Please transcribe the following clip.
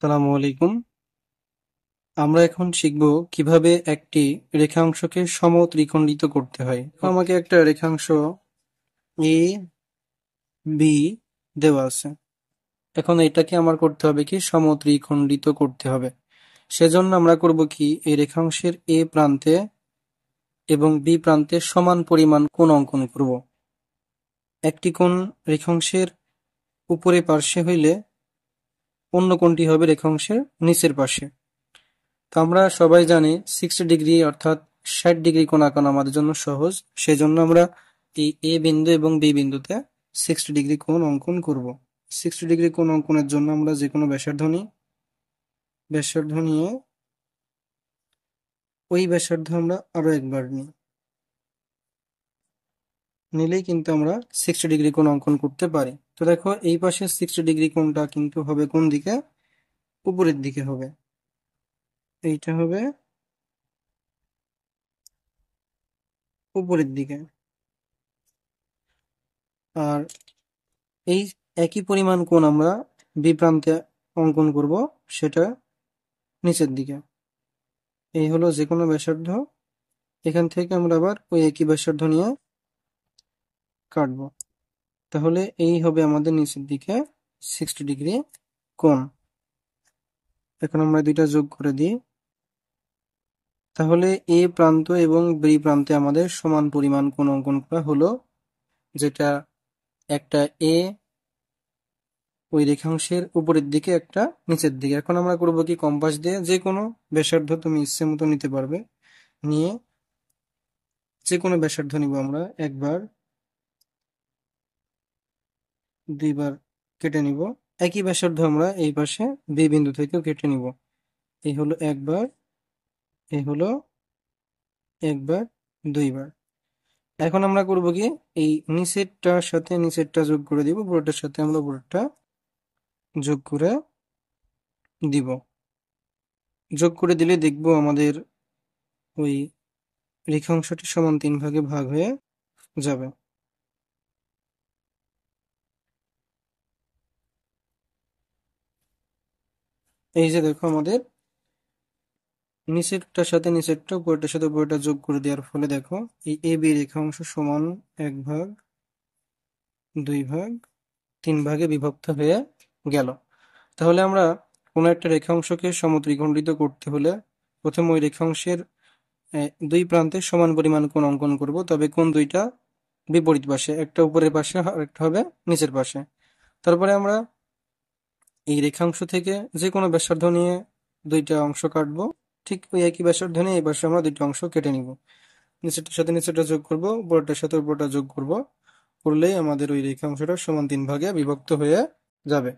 আসসালামু আলাইকুম। আমরা এখন শিখব কিভাবে একটি রেখাংশকে সমত্রিখণ্ডিত করতে হয়। আমাকে একটা রেখাংশ এ বি দেওয়া আছে। এখন এটাকে আমার করতে হবে কি সমত্রিখণ্ডিত করতে হবে। সেজন্য আমরা করব কি এই রেখাংশের এ প্রান্তে এবং বি প্রান্তে সমান পরিমাণ কোণ অঙ্কন করব। একটি কোণ রেখাংশের উপরে পার্শ্বে হইলে অন্য কোণটি হবে রেখাংশের নিচের পাশে। তো আমরা সবাই জানি 60 ডিগ্রি অর্থাৎ 60 ডিগ্রি কোণ আঁকানো আমাদের জন্য সহজ। সেজন্য আমরা এই এ বিন্দু এবং বি বিন্দুতে 60 ডিগ্রি কোণ অঙ্কন করব। 60 ডিগ্রি কোণ অঙ্কনের জন্য আমরা যে কোনো ব্যাসার্ধ নিয়ে ওই ব্যাসার্ধ আমরা আরো একবার নিলেই কিন্তু আমরা 60 ডিগ্রি কোণ অঙ্কন করতে পারি। তো দেখো এই পাশে 60 ডিগ্রি কোণটা কিন্তু হবে কোন দিকে? উপরের দিকে হবে। এইটা হবে উপরের দিকে। আর এই একই পরিমাণ কোণ আমরা বি প্রান্তে অঙ্কন করব, সেটা নিচের দিকে। এই হলো যে কোনো ব্যাসার্ধ। এখান থেকে আমরা আবার ওই একই ব্যাসার্ধ নিয়ে কাটবো। তাহলে এই হবে আমাদের নিচের দিকে 60 ডিগ্রি কোণ। এখন আমরা দুইটা যোগ করে দিই। তাহলে এ প্রান্ত এবং বি প্রান্তে আমাদের সমান পরিমাণ কোণ অঙ্কন করা হলো, যেটা একটা এ ওই রেখাংশের উপরের দিকে, একটা নিচের দিকে। এখন আমরা করবো কি কম্পাস দিয়ে যে কোনো ব্যাসার্ধ তুমি ইচ্ছে মতো নিতে পারবে, নিয়ে যে কোনো ব্যাসার্ধ নিব আমরা একবার দুইবার কেটে নিব। একই ব্যাসার্ধ আমরা এই পাশে বি বিন্দু থেকেও কেটে নিব। এই হলো একবার, এই হলো একবার, দুইবার। এখন আমরা করব কি এই নিচেরটার সাথে নিচেরটা যোগ করে দিব, উপরেরটার সাথে আমরা উপরেরটা যোগ করে দিব। যোগ করে দিলে দেখবো আমাদের ওই রেখাংশটি সমান 3 ভাগে ভাগ হয়ে যাবে। এই যে দেখো আমাদের নিচেরটার সাথে নিচেরটা, উপরেরটার সাথে উপরেরটা যোগ করে দেওয়ার ফলে দেখো এই এ বি রেখাংশ সমান 1 ভাগ, 2 ভাগ, 3 ভাগে বিভক্ত হয়ে গেল। তাহলে আমরা কোনো একটা রেখাংশকে সমত্রিখণ্ডিত করতে হলে প্রথমে ওই রেখাংশের দুই প্রান্তে সমান পরিমাণ কোণ অঙ্কন করব। তবে কোণ দুইটা বিপরীত পাশে, একটা উপরের পাশে আর একটা হবে নিচের পাশে। তারপরে আমরা এই রেখাংশ থেকে যে কোনো ব্যাসার্ধ নিয়ে দুইটা অংশ কাটবো। ঠিক ওই একই ব্যাসার্ধ নিয়ে এই পাশে আমরা দুইটা অংশ কেটে নিব। নিচেরটার সাথে নিচেরটা যোগ করব, উপরটার সাথে উপরটা যোগ করব। করলেই আমাদের ওই রেখাংশটা সমান 3 ভাগে বিভক্ত হয়ে যাবে।